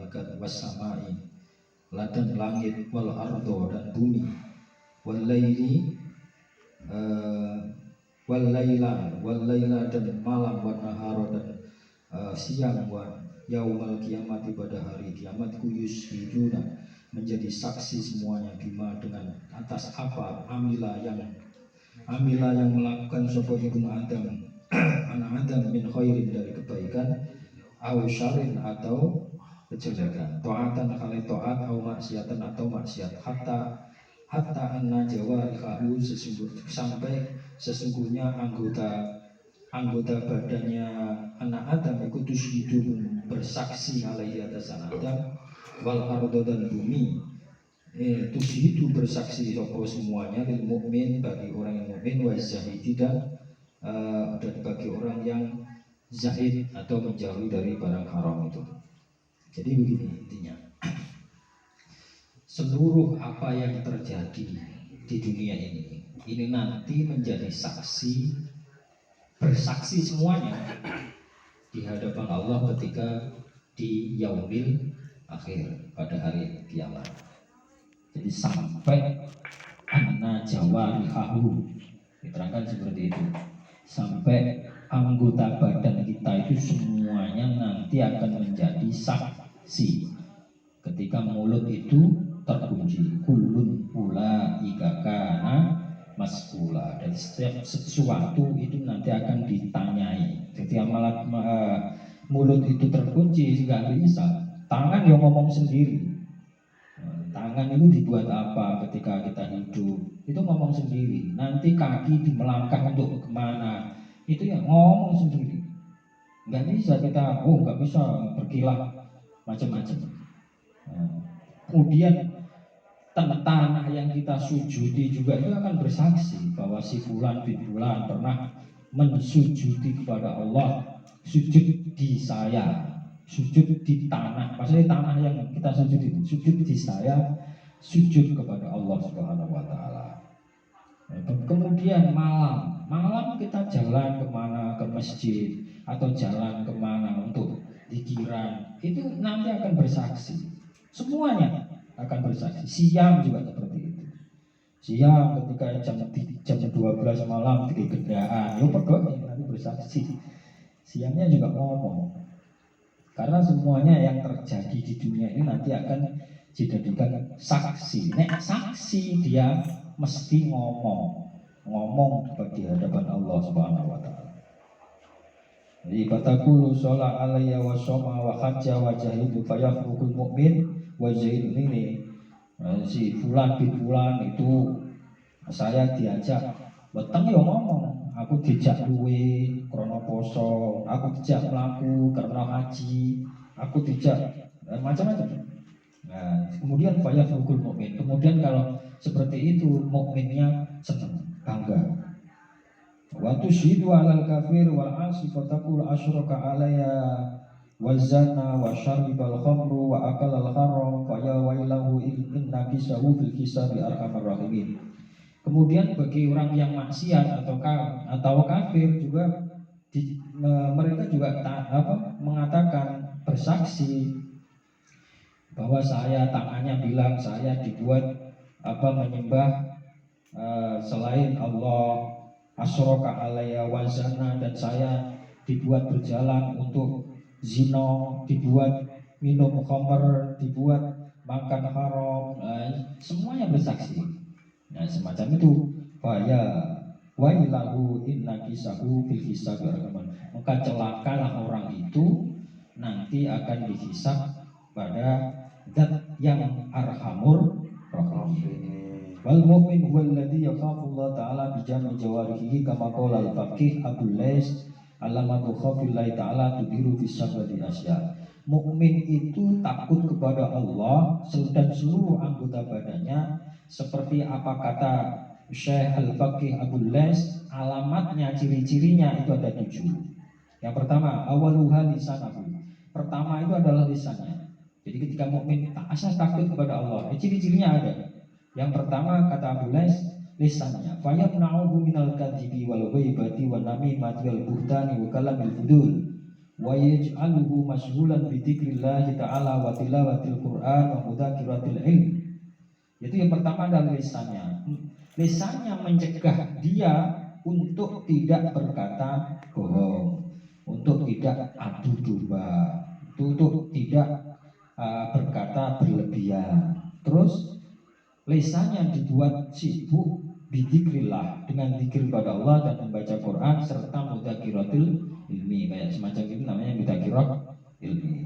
malaikat, was-samai dan langit, wal ardo dan bumi, wal laili wal laila dan malam, wan nahara dan siang, wa yaumal kiamati pada hari kiamat, yushiduna menjadi saksi semuanya, bima dengan atas apa, amila yang melakukan sapa ibnu Adam anak Adam min khairin dari kebaikan, au syarrin atau kejelekan, taatan kali taat, au maksiatan atau maksiat, hatta anna jawarihahu sampai sesungguhnya anggota badannya anak Adam ikut hidup bersaksi alaihi atas anak Adam, wal ardo dan bumi hidup bersaksi sopo semuanya, lil mukmin bagi orang yang mukmin, wa zahidi dan bagi orang yang zahid atau menjauhi dari barang haram itu. Jadi begini intinya, seluruh apa yang terjadi di dunia ini nanti menjadi saksi, bersaksi semuanya di hadapan Allah ketika di yaumil akhir, pada hari kiamat. Jadi sampai anna jawarihahu, diterangkan seperti itu, sampai anggota badan kita itu semuanya nanti akan menjadi saksi ketika mulut itu terkunci. Kullun ulaika kana mas'ula, dan setiap sesuatu itu nanti akan ditanyai. Ketika mulut itu terkunci, nggak bisa. Tangan yang ngomong sendiri. Tangan itu dibuat apa ketika kita hidup? Itu ngomong sendiri. Nanti kaki melangkah untuk kemana? Itu ya ngomong sendiri. Nggak bisa kita, nggak bisa berkilah macam-macam. Kemudian tanah yang kita sujudi juga itu akan bersaksi bahwa si fulan bin fulan pernah mensujudi kepada Allah, sujud di saya, sujud di tanah. Maksudnya tanah yang kita sujud di saya, sujud kepada Allah Subhanahu wa taala. Kemudian malam kita jalan kemana, ke masjid atau jalan kemana untuk zikiran, itu nanti akan bersaksi. Semuanya akan bersaksi. Siang juga seperti itu. Siang ketika jam 12 malam di gendaan, nanti bersaksi. Siangnya juga ngomong. Karena semuanya yang terjadi di dunia ini nanti akan dijadikan saksi. Nek saksi dia mesti ngomong di hadapan Allah Subhanahu wa taala. Jadi fatakulu sholat alaiya wa shoma wa hajja wa jahidu fayafrukul mu'min wa zahidu ini. Si fulan bin fulan itu saya diajak weteng ya ngomong, aku dijak duwe krana poso, aku dijak mlaku karena haji, aku dijak macam-macam. Nah, kemudian fayafrukul mu'min. Kemudian kalau seperti itu mukminnya senang, bangga. Wa tushidu 'alal kafir wal 'asi fataqul asyraka 'alayya wa zana wa syaribal khamru wa akalal haram fa ya wailahu inna kisahu fil kisabi arhamar rahimin. Kemudian bagi orang yang maksiat atau kafir juga mereka juga mengatakan, bersaksi bahwa saya, tangannya bilang saya dibuat menyembah selain Allah, asyraka alayya wazana, dan saya dibuat berjalan untuk zina, dibuat minum khamr, dibuat makan haram, semuanya bersaksi. Nah semacam itu. Faya wailahu inna kisahu fil hisab, maka celakalah orang itu nanti akan dihisab pada zat yang arhamur rahimin. Wal mu'min huwa alladhi yakhafu Allah ta'ala bi jami jawarihi kama qala al-faqih Abdul Lais alamatu khafillahi ta'ala tudiru fi sabati asya. Mukmin itu takut kepada Allah dan seluruh anggota badannya, seperti apa kata Syekh Al-Faqih Abdul Lais, alamatnya, ciri-cirinya itu ada 7. Yang pertama, awaluha lisanahu. Pertama itu adalah lisannya. Jadi ketika mukmin asal takut kepada Allah, ciri-cirinya ada. Yang pertama kata Abu Lais, lisannya. Fayamna'uhu minal kadhibi wal ghaibati wan namimati wal buhtani wa kalamil fudul. wa yaj'aluhu masyghulan bi dzikrillah ta'ala wa tilawatil Qur'an wa mudzakiratil ilm. Itu yang pertama adalah lisannya. Lisannya mencegah dia untuk tidak berkata bohong, untuk tidak adu domba, untuk tidak berkata berlebihan. Terus lisannya dibuat sibuk bidzikrillah, dengan zikir pada Allah dan membaca Quran serta mudzakiratul ilmi, kayak semacam itu namanya mudzakirat ilmi.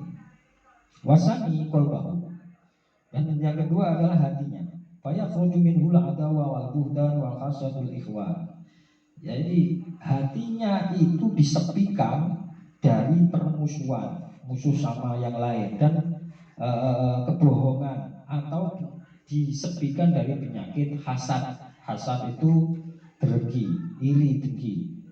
Wasani qalbahu, dan yang kedua adalah hatinya. Fayakhruju minhu al-adawa wal buhdan wal hasadul ikhwan. Jadi hatinya itu disepikan dari permusuhan, musuh sama yang lain, dan kebohongan, atau disepikan dari penyakit hasad. Hasad itu dengki, iri dengki.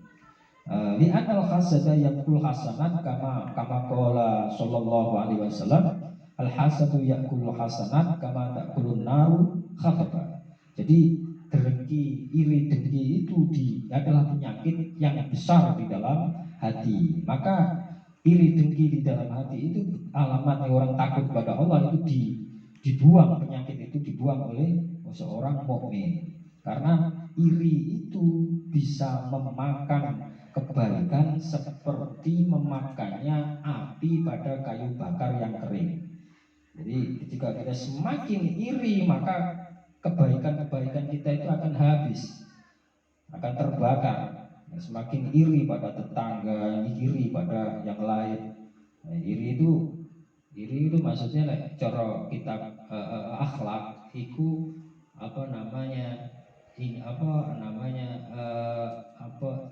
Li'anal hasada yakul hasanat kama qala sallallahu alaihi wasallam, al hasadu yakul hasanat kama takulun naru khataba. Jadi dengki, iri dengki itu adalah penyakit yang besar di dalam hati. Maka iri dengki di dalam hati itu alamatnya orang takut pada Allah, itu dibuang, penyakit itu dibuang oleh seorang mukmin. Karena iri itu bisa memakan kebaikan seperti memakannya api pada kayu bakar yang kering. Jadi ketika kita semakin iri, maka kebaikan-kebaikan kita itu akan habis, akan terbakar. Semakin iri pada tetangga, iri pada yang lain. Nah, iri itu maksudnya cara kita akhlak itu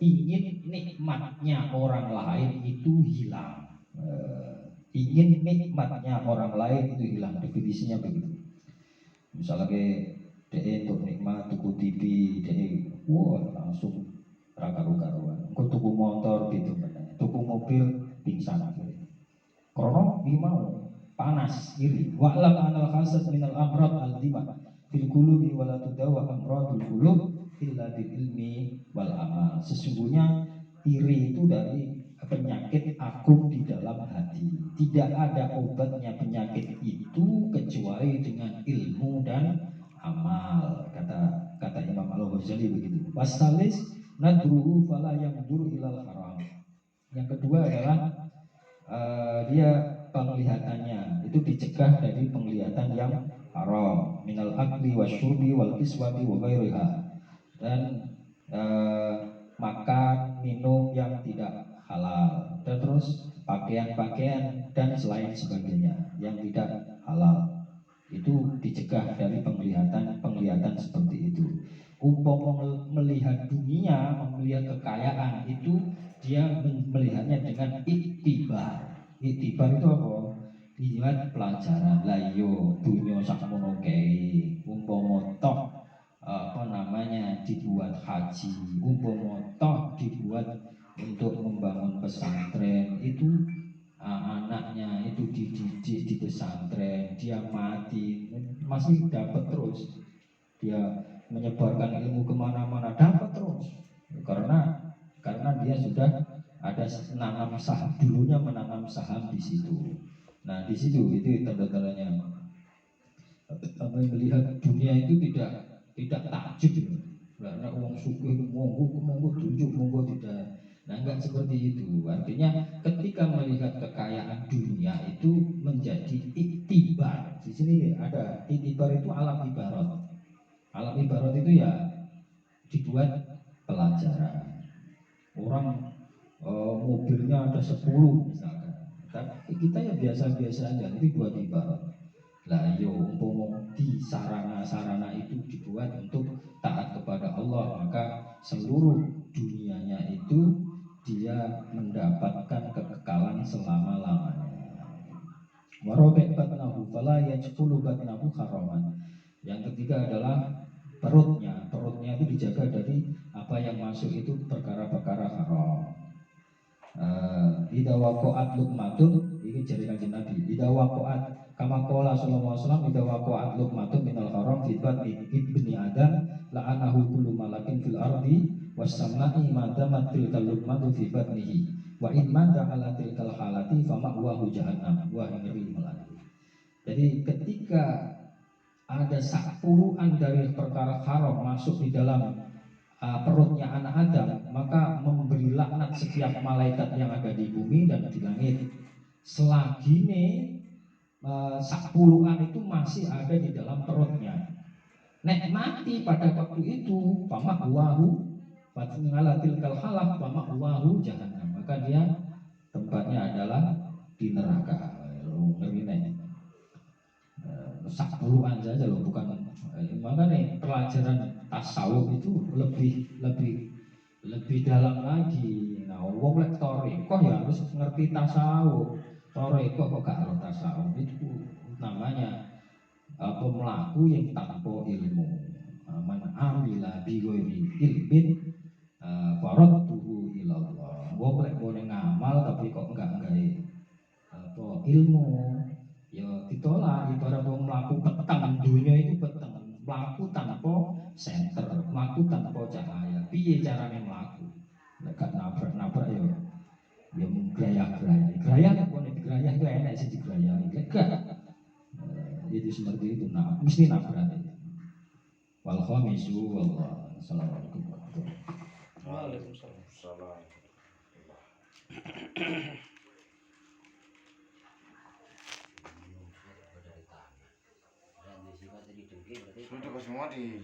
ingin nikmatnya orang lain itu hilang. Ingin nikmatnya orang lain itu hilang, definisinya begitu. Misalnya kayak untuk nikmat tuku TV, langsung karuan. Engko tuku motor gitu, tuku mobil pingsan gitu. Krono mau panas iri. Wa lam anal hasad minal amrad al-dima fil qulubi wa la tudawa amradul qulub illa bil ilmi wal amal. Sesungguhnya iri itu dari penyakit akut di dalam hati. Tidak ada obatnya penyakit itu kecuali dengan ilmu dan amal. Kata Imam Al-Ghazali begitu. Wasalis nadruhu fala yamdur ilal haram. Yang kedua adalah dia penglihatannya itu dicegah dari penglihatan yang haram, minal akli wasyurbi wal kiswati wa ghairiha, dan makan minum yang tidak halal, dan terus pakaian-pakaian dan selain sebagainya yang tidak halal, itu dicegah dari penglihatan seperti itu. Umpama melihat dunia, melihat kekayaan, itu dia melihatnya dengan iktibar. Iktibar itu apa? Lihat pelajaran. Lah yo dunia sakmono kae. Umpama toh dibuat haji, umpama toh dibuat untuk membangun pesantren, itu anaknya itu dididik di pesantren, dia mati masih dapat terus, dia menyebarkan ilmu kemana-mana dapat terus, karena dia sudah ada nanam saham, dulunya menanam saham di situ. Nah di situ itu tanda-tandanya melihat dunia itu tidak takjub, karena uang sugih monggo tunjuk monggo tidak. Nah enggak seperti itu. Artinya ketika melihat kekayaan dunia itu menjadi iktibar. Di sini ada iktibar, itu alam ibarat. Alam ibarat itu ya dibuat pelajaran. Orang mobilnya ada 10 misalkan, tapi kita ya biasa-biasa aja, itu buat ibarat. Lah yo umpama di sarana-sarana itu dibuat untuk taat kepada Allah, maka seluruh dunianya itu dia mendapatkan kekekalan selama-lamanya. Warobek batnahu fala yajfulu batnahu haraman. Yang ketiga adalah perutnya itu dijaga dari apa yang masuk itu perkara-perkara haram. Ida waqa'at luqmatun, ini jari kanjeng Nabi. Ida waqa'at kama qala sallallahu alaihi wasallam, ida waqa'at luqmatun minal haram fi batni ibni adam la'anahu kullu malakin fil ardi wasamna'i ma damat tilkal luqmatu fi batnihi Wa in mata ala tilkal halati fa ma'wahu jahannam. Wah, ngeri melati. Jadi ketika ada sapuluhan dari perkara haram masuk di dalam perutnya anak Adam, maka memberi laknat setiap malaikat yang ada di bumi dan di langit. Selagi ini sapuluhan itu masih ada di dalam perutnya. Nek mati pada waktu itu, pamak wahu, fatungalatil kalhalak, pamak wahu jahannam. Maka dia tempatnya adalah di neraka. Ngeri nek. Sapuluhan saja loh, bukan. Makanya pelajaran tasawuf itu lebih dalam lagi. Nah, wong lek torikoh ya harus ngerti tasawuf. Torikoh kok gak ngerti tasawuf itu namanya pemelaku yang tanpa ilmu. Man amila bi ghairi ilmin faradtuhu ila Allah. Wong lek boleh ngamal tapi kok enggak apa ilmu, ya ditolak. Ibarat wong mlaku peteng, dunia itu peteng, mlaku tanpa senter, mlaku tanpa cahaya. Piye carane mlaku? Lek gak nabrak-nabrak ya gerayah-gerayah. Gerayah kok nek gerayah itu enak sih digerayah. Lek gak itu seperti itu, nah mesti nabrak. Wal khamisu wallah. Assalamualaikum warahmatullahi wabarakatuh. Waalaikumsalam. Sudah semua di